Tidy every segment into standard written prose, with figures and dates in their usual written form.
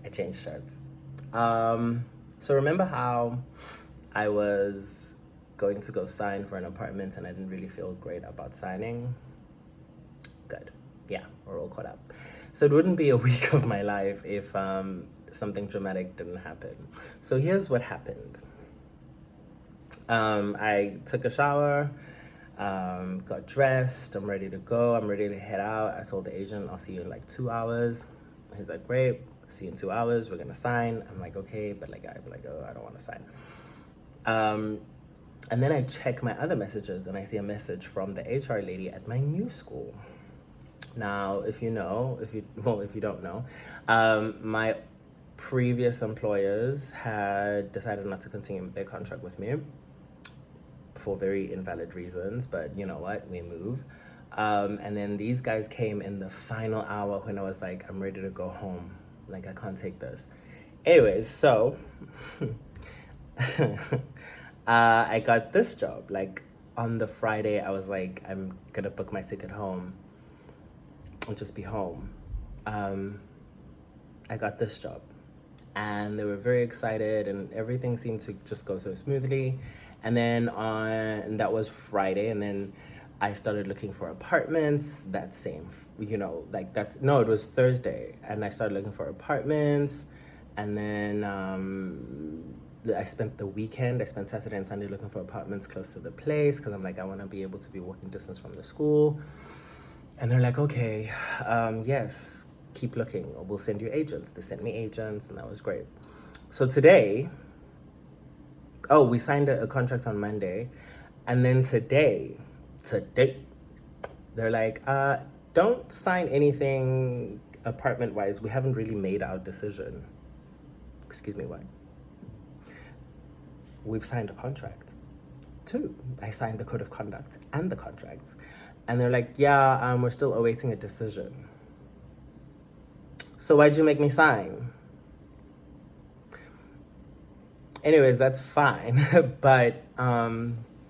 I changed shirts. So remember how I was going to go sign for an apartment and I didn't really feel great about signing? Good. Yeah, we're all caught up. So it wouldn't be a week of my life if something dramatic didn't happen. So here's what happened. I took a shower, got dressed, I'm ready to go, I'm ready to head out. I told the agent I'll see you in like 2 hours. He's like, great, see you in 2 hours, we're gonna sign. I'm like, okay, but like I'm like, oh, I don't wanna sign. And then I check my other messages and I see a message from the HR lady at my new school. Now, if you don't know, my previous employers had decided not to continue their contract with me for very invalid reasons, but you know what, we move. And then these guys came in the final hour when I was like, I'm ready to go home. Like, I can't take this. Anyways, so I got this job. Like, on the Friday, I was like, I'm gonna book my ticket home and just be home. I got this job. And they were very excited, and everything seemed to just go so smoothly. And then and that was Friday, and then I started looking for apartments that same, like it was Thursday, and I started looking for apartments, and then I spent Saturday and Sunday looking for apartments close to the place, because I'm like, I want to be able to be walking distance from the school. And they're like, okay, yes, keep looking, or we'll send you agents. They sent me agents, and that was great. So today, we signed a contract on Monday, and then today, they're like, don't sign anything apartment-wise. We haven't really made our decision. Excuse me, what? We've signed a contract. Too. I signed the code of conduct and the contract. And they're like, yeah, we're still awaiting a decision. So why'd you make me sign? Anyways, that's fine. But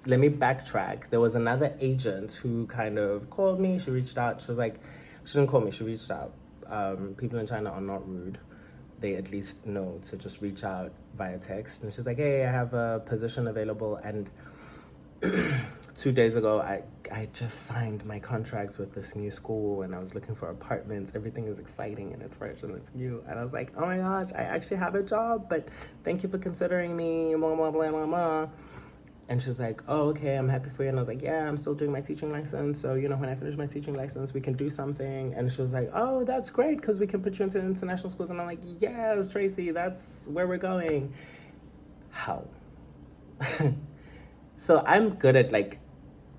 let me backtrack. There was another agent who kind of called me. She reached out. She was like, she didn't call me. She reached out. People in China are not rude. They at least know to just reach out via text. And she's like, hey, I have a position available. And 2 days ago, I just signed my contracts with this new school, and I was looking for apartments. Everything is exciting and it's fresh and it's new. And I was like, oh my gosh, I actually have a job, but thank you for considering me, blah, blah, blah, blah, blah. And she's like, oh, okay, I'm happy for you. And I was like, yeah, I'm still doing my teaching license. So, when I finish my teaching license, we can do something. And she was like, oh, that's great, because we can put you into international schools. And I'm like, yes, Tracy, that's where we're going. How? So I'm good at like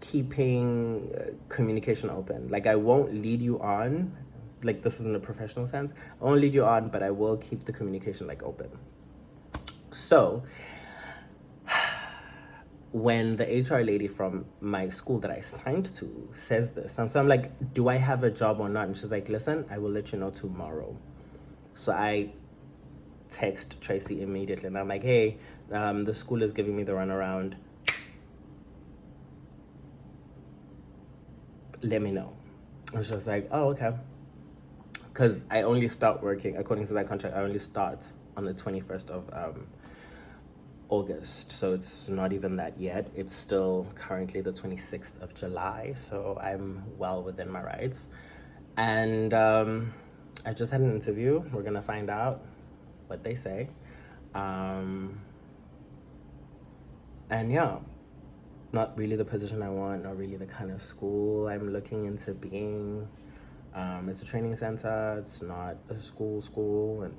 keeping communication open. Like, I won't lead you on, like, this is in a professional sense. I won't lead you on, but I will keep the communication like open. So when the HR lady from my school that I signed to says this, and so I'm like, do I have a job or not? And she's like, listen, I will let you know tomorrow. So I text Tracy immediately, and I'm like, hey, the school is giving me the runaround. Let me know. And she was like, oh, okay. Because I only start working, according to that contract, I only start on the 21st of August. So it's not even that yet. It's still currently the 26th of July. So I'm well within my rights. And I just had an interview. We're going to find out what they say. And yeah, not really the position I want, not really the kind of school I'm looking into being. It's a training center. It's not a school, and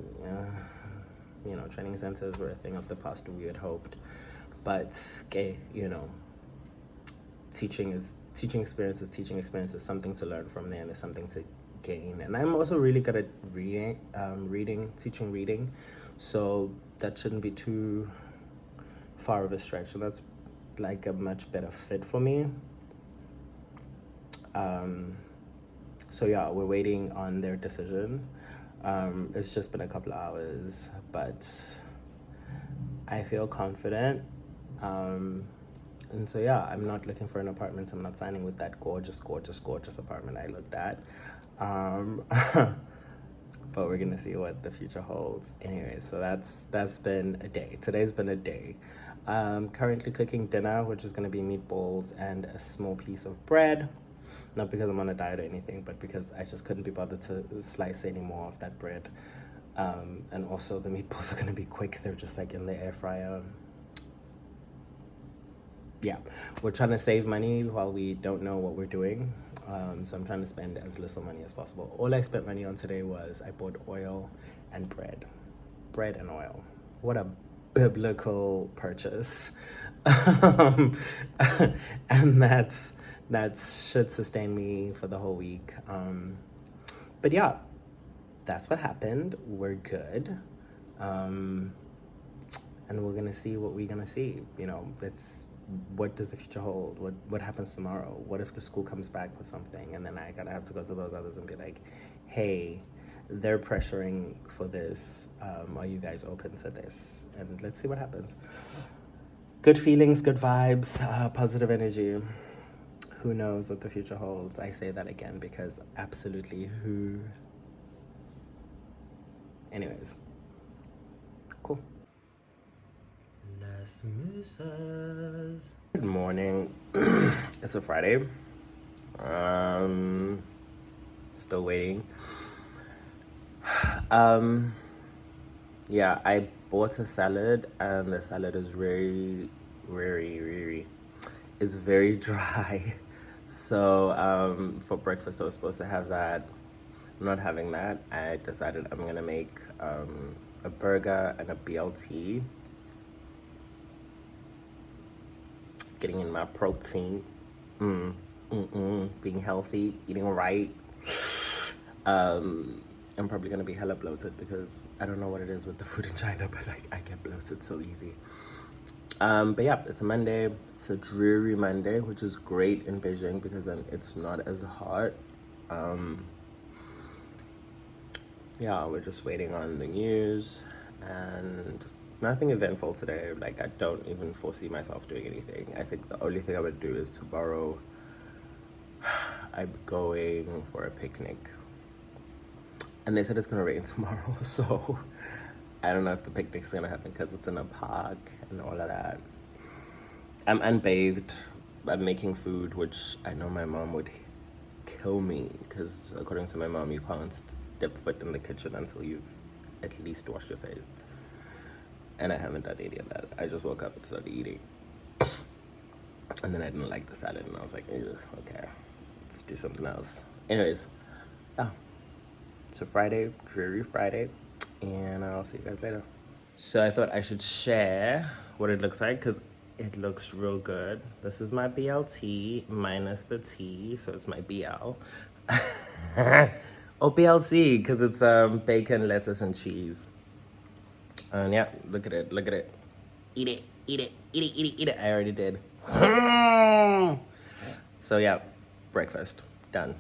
training centers were a thing of the past, we had hoped. But teaching experience is something to learn from there, and there's something to gain. And I'm also really good at teaching reading, so that shouldn't be too far of a stretch. So that's like a much better fit for me. So yeah, we're waiting on their decision. It's just been a couple of hours, but I feel confident. And so yeah, I'm not looking for an apartment. I'm not signing with that gorgeous apartment I looked at. but we're gonna see what the future holds. Anyway, so that's been a day. Today's been a day. Currently cooking dinner, which is gonna be meatballs and a small piece of bread. Not because I'm on a diet or anything, but because I just couldn't be bothered to slice any more of that bread. And also the meatballs are gonna be quick. They're just like in the air fryer. Yeah, we're trying to save money while we don't know what we're doing. So I'm trying to spend as little money as possible. All I spent money on today was I bought oil and bread. Bread and oil. What a biblical purchase. And that should sustain me for the whole week. But yeah, that's what happened. We're good. And we're gonna see what we're gonna see. You know, what does the future hold? What happens tomorrow? What if the school comes back with something and then I gotta have to go to those others and be like, hey, they're pressuring for this. Are you guys open to this? And let's see what happens. Good feelings, good vibes, positive energy. Who knows what the future holds? I say that again because absolutely who. Anyways, cool. Las Musas. Good morning. It's a Friday. Still waiting. Yeah, I bought a salad and the salad is very dry. So for breakfast I was supposed to have that. I'm not having that. I decided I'm gonna make a burger and a BLT. Getting in my protein, being healthy, eating right. I'm probably gonna be hella bloated because I don't know what it is with the food in China, but like I get bloated so easy. But yeah, it's a Monday. It's a dreary Monday, which is great in Beijing because then it's not as hot. Yeah, we're just waiting on the news and nothing eventful today. Like I don't even foresee myself doing anything. I think the only thing I would do is tomorrow I'm going for a picnic. And they said it's gonna rain tomorrow, so I don't know if the picnic's gonna happen because it's in a park and all of that. I'm unbathed. I'm making food, which I know my mom would kill me because according to my mom, you can't step foot in the kitchen until you've at least washed your face. And I haven't done any of that. I just woke up and started eating. And then I didn't like the salad and I was like, ugh, okay, let's do something else. Anyways, yeah. It's a Friday, dreary Friday, and I'll see you guys later. So I thought I should share what it looks like because it looks real good. This is my BLT minus the T, so it's my BL. Oh, BLC, because it's bacon, lettuce, and cheese. And yeah, look at it, look at it. Eat it, eat it, eat it, eat it, eat it. I already did. So yeah, breakfast, done.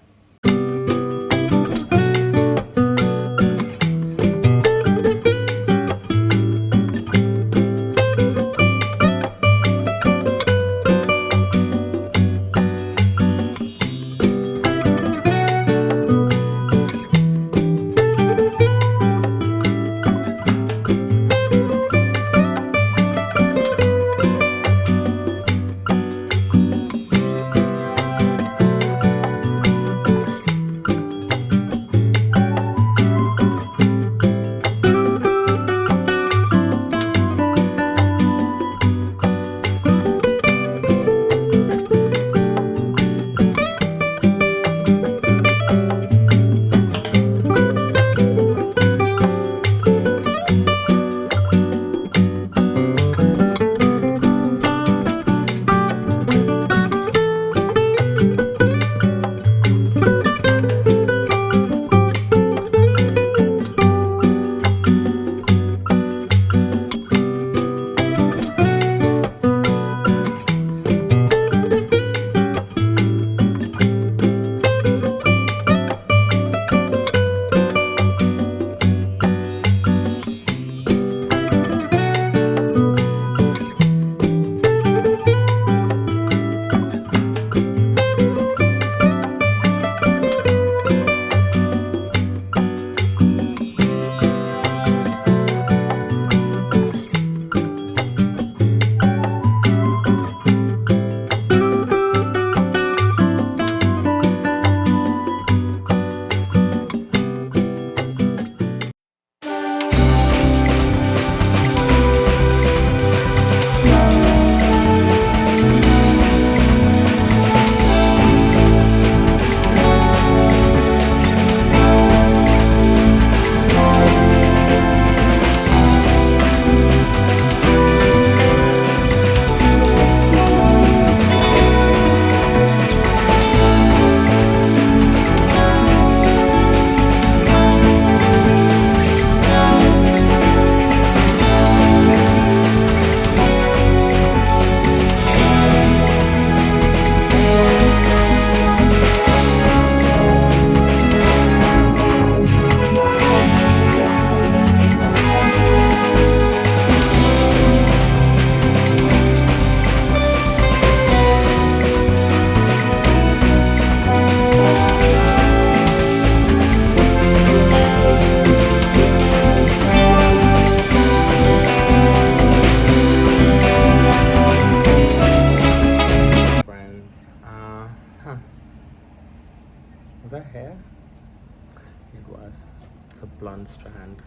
It's a blonde strand.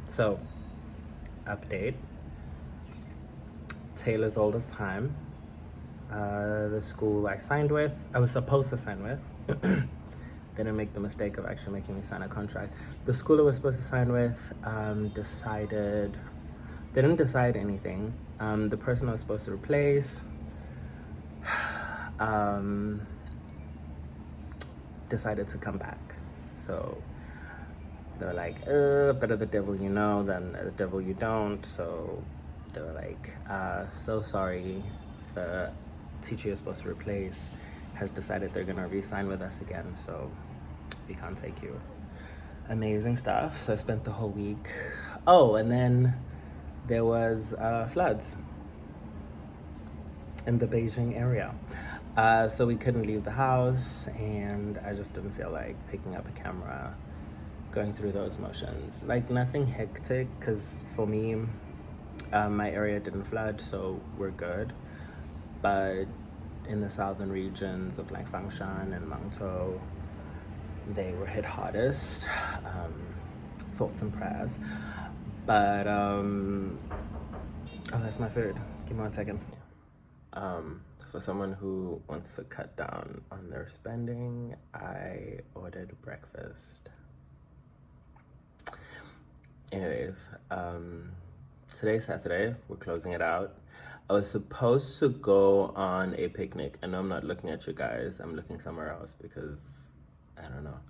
So, update. Taylor's oldest time. The school I was supposed to sign with, didn't make the mistake of actually making me sign a contract. The school I was supposed to sign with they didn't decide anything. The person I was supposed to replace decided to come back. So they were like, better the devil you know than the devil you don't. So they were like, so sorry, the teacher you're supposed to replace has decided they're gonna re-sign with us again, so we can't take you. Amazing stuff. So I spent the whole week. Oh, and then there was floods in the Beijing area. So we couldn't leave the house, and I just didn't feel like picking up a camera, going through those motions. Like, nothing hectic, because for me, my area didn't flood, so we're good. But in the southern regions of like Fangshan and Mangtou, they were hit hardest. Thoughts and prayers. But, oh, that's my food. Give me 1 second. For someone who wants to cut down on their spending, I ordered breakfast. Anyways, today's Saturday. We're closing it out. I was supposed to go on a picnic. I know I'm not looking at you guys. I'm looking somewhere else because I don't know.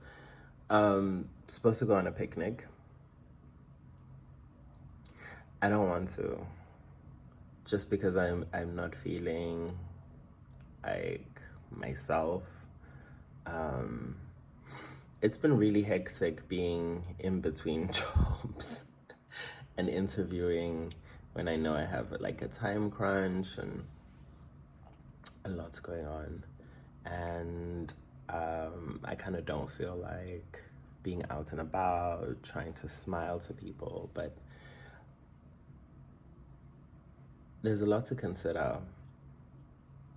Supposed to go on a picnic. I don't want to. Just because I'm not feeling like myself. It's been really hectic being in between jobs and interviewing when I know I have like a time crunch and a lot's going on. And I kind of don't feel like being out and about, trying to smile to people, but there's a lot to consider.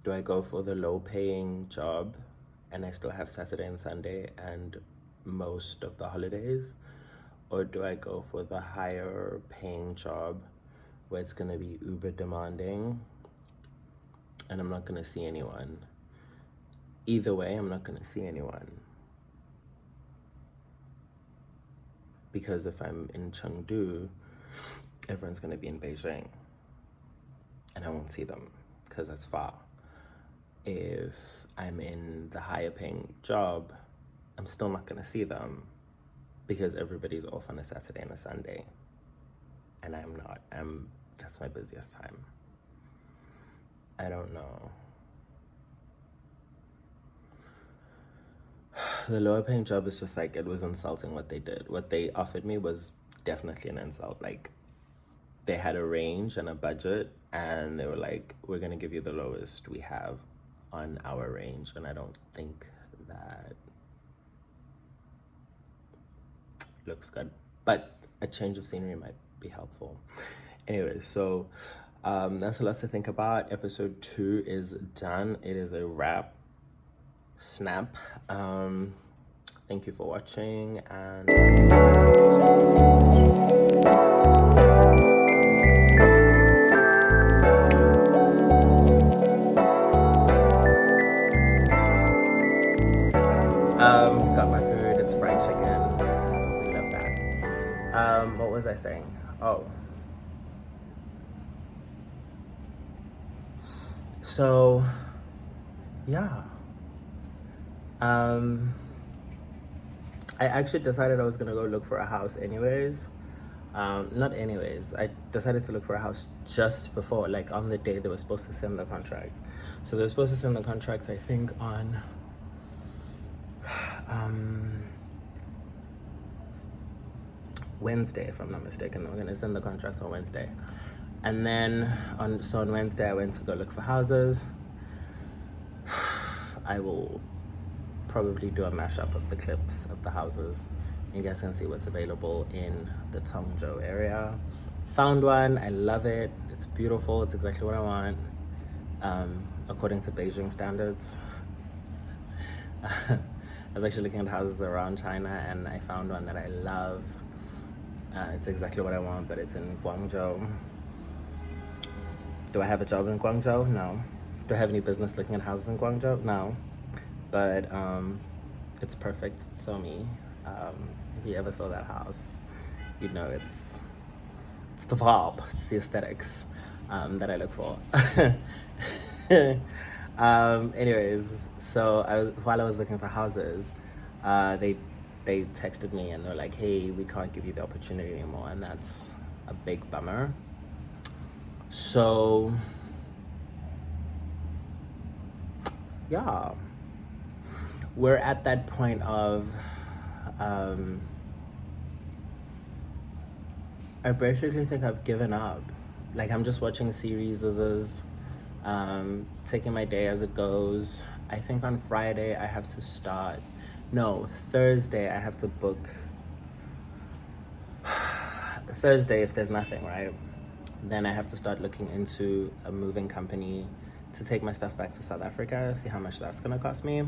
Do I go for the low-paying job and I still have Saturday and Sunday and most of the holidays? Or do I go for the higher-paying job where it's going to be uber demanding and I'm not going to see anyone? Either way, I'm not going to see anyone. Because if I'm in Chengdu, everyone's going to be in Beijing. And I won't see them because that's far. If I'm in the higher paying job, I'm still not going to see them because everybody's off on a Saturday and a Sunday. And I'm not. That's my busiest time. I don't know. The lower paying job is just like, it was insulting what they did. What they offered me was definitely an insult. Like, they had a range and a budget, and they were like, we're going to give you the lowest we have on our range. And I don't think that looks good. But a change of scenery might be helpful. Anyways, so that's a lot to think about. Episode 2 is done. It is a wrap. Snap. Thank you for watching, and got my food. It's fried chicken. We love that. What was I saying? Oh. So, yeah. I actually decided I was gonna go look for a house anyways. Not anyways. I decided to look for a house just before, like on the day they were supposed to send the contract. So they were supposed to send the contract, I think, on Wednesday, if I'm not mistaken. They were gonna send the contracts on Wednesday. And then on Wednesday I went to go look for houses. I will probably do a mashup of the clips of the houses. You guys can see what's available in the Tongzhou area. Found one. I love it. It's beautiful. It's exactly what I want, according to Beijing standards. I was actually looking at houses around China, and I found one that I love. It's exactly what I want, but it's in Guangzhou. Do I have a job in Guangzhou? No. Do I have any business looking at houses in Guangzhou? No. But it's perfect. It's so me. If you ever saw that house, you'd know it's the vibe. It's the aesthetics that I look for. Anyways, so while I was looking for houses, they texted me and they're like, "Hey, we can't give you the opportunity anymore," and that's a big bummer. So yeah, we're at that point of I basically think I've given up. Like, I'm just watching series, taking my day as it goes. I think on Friday I have to start. No, Thursday I have to book. Thursday, if there's nothing, right? Then I have to start looking into a moving company to take my stuff back to South Africa, see how much that's gonna cost me.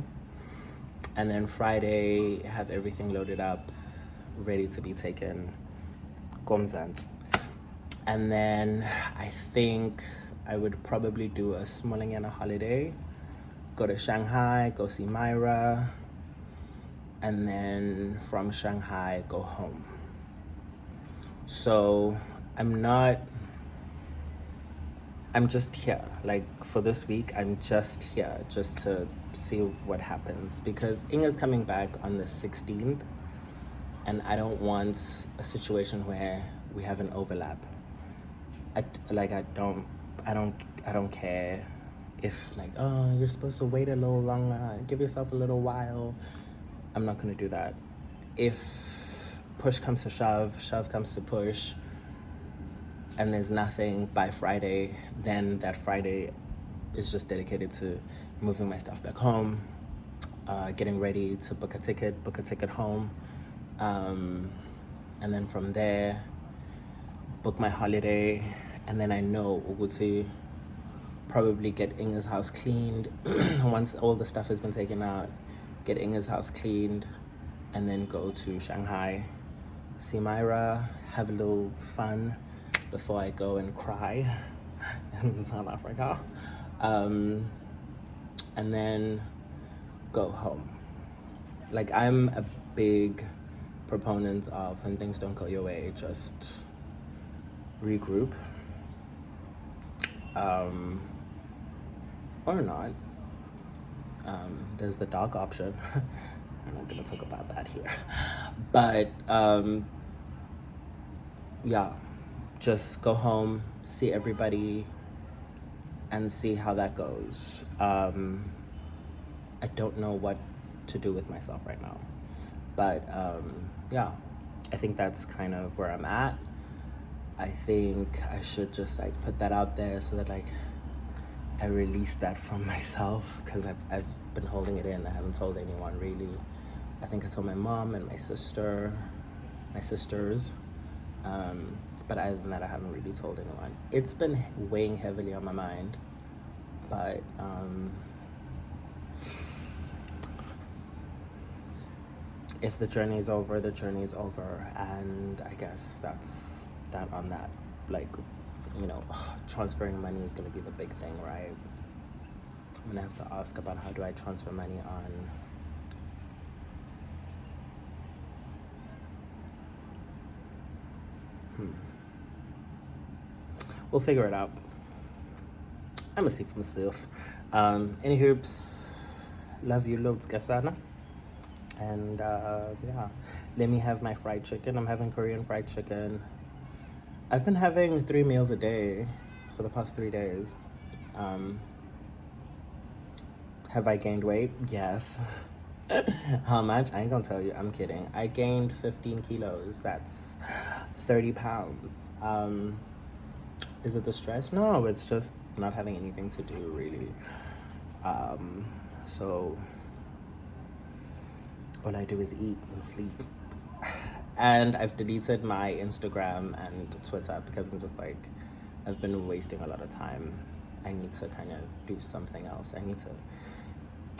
And then Friday, have everything loaded up, ready to be taken. Komzans. And then I think I would probably do a Smolingana holiday, go to Shanghai, go see Myra, and then from Shanghai, go home. So I'm just here. Like, for this week, I'm just here just to see what happens, because Inga's coming back on the 16th, and I don't want a situation where we have an overlap. I don't care if, like, oh, you're supposed to wait a little longer, give yourself a little while. I'm not gonna do that. If push comes to shove comes to push, and there's nothing by Friday, then that Friday is just dedicated to moving my stuff back home, getting ready to book a ticket home, and then from there, book my holiday. And then I know Uguti probably get Inga's house cleaned once all the stuff has been taken out, get Inga's house cleaned, and then go to Shanghai, see Myra, have a little fun before I go and cry in South Africa, and then go home. Like, I'm a big proponent of, when things don't go your way, just regroup, or not. There's the dog option. I'm not gonna talk about that here, but yeah, just go home, see everybody, and see how that goes. I don't know what to do with myself right now, but yeah, I think that's kind of where I'm at. I think I should just, like, put that out there so that, like, I release that from myself, because I've been holding it in. I haven't told anyone, really. I think I told my mom and my sisters, but other than that, I haven't really told anyone. It's been weighing heavily on my mind, but if the journey is over, the journey is over, and I guess that's that on that. Like, you know, transferring money is going to be the big thing, right? I'm going to have to ask about how do I transfer money on... We'll figure it out. I'm going to see for myself. Any hoops, love you loads, Gasana. And yeah, let me have my fried chicken. I'm having Korean fried chicken. I've been having 3 meals a day for the past 3 days. Have I gained weight? Yes. How much? I ain't gonna tell you. I'm kidding. I gained 15 kilos. That's 30 pounds. Is it the stress? No, it's just not having anything to do, really. So all I do is eat and sleep. And I've deleted my Instagram and Twitter because I'm just like, I've been wasting a lot of time. I need to kind of do something else. I need to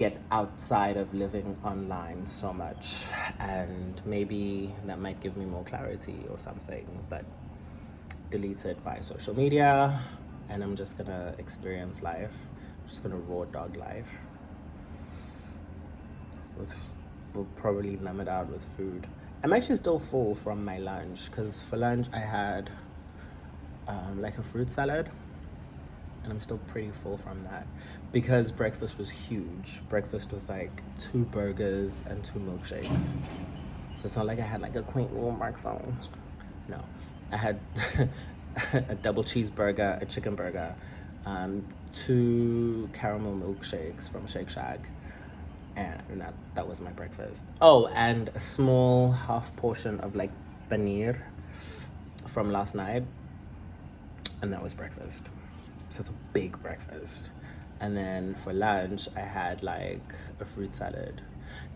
get outside of living online so much, and maybe that might give me more clarity or something, but deleted by social media, and I'm just gonna experience life. I'm just gonna raw dog life. We'll probably numb it out with food. I'm actually still full from my lunch, because for lunch I had like a fruit salad, and I'm still pretty full from that because breakfast was huge. Breakfast was like 2 burgers and 2 milkshakes. So it's not like I had like a quaint little breakfast. No, I had a double cheeseburger, a chicken burger, 2 caramel milkshakes from Shake Shack, and that was my breakfast. Oh, and a small half portion of like paneer from last night, and that was breakfast. So it's a big breakfast. And then for lunch, I had like a fruit salad.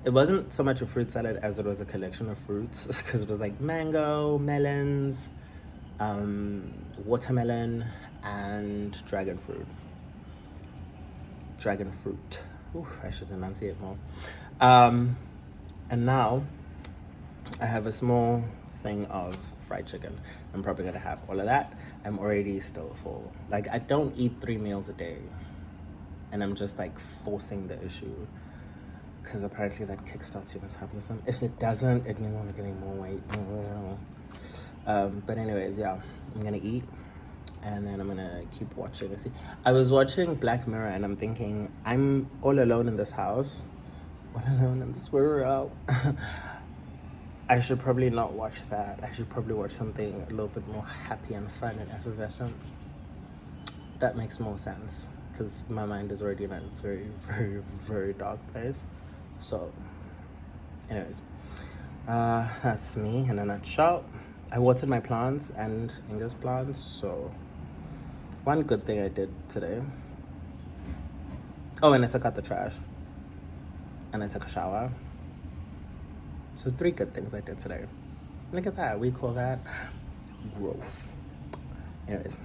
It wasn't so much a fruit salad as it was a collection of fruits, because it was like mango, melons, watermelon, and dragon fruit. Dragon fruit. Ooh, I should enunciate more. And now I have a small thing of fried chicken. I'm probably gonna have all of that. I'm already still full. Like, I don't eat 3 meals a day, and I'm just like forcing the issue, because apparently that kickstarts your metabolism. If it doesn't, it means I'm getting more weight. But anyways, yeah, I'm gonna eat, and then I'm gonna keep watching. I was watching Black Mirror, and I'm thinking, I'm all alone in this house, all alone in this world. I should probably not watch that. I should probably watch something a little bit more happy and fun and effervescent. That makes more sense, because my mind is already in a very, very, very dark place. So, anyways, that's me in a nutshell. I watered my plants and Inga's plants, so one good thing I did today. Oh, and I took out the trash, and I took a shower. So 3 good things I did today. Look at that. We call that growth. Anyways.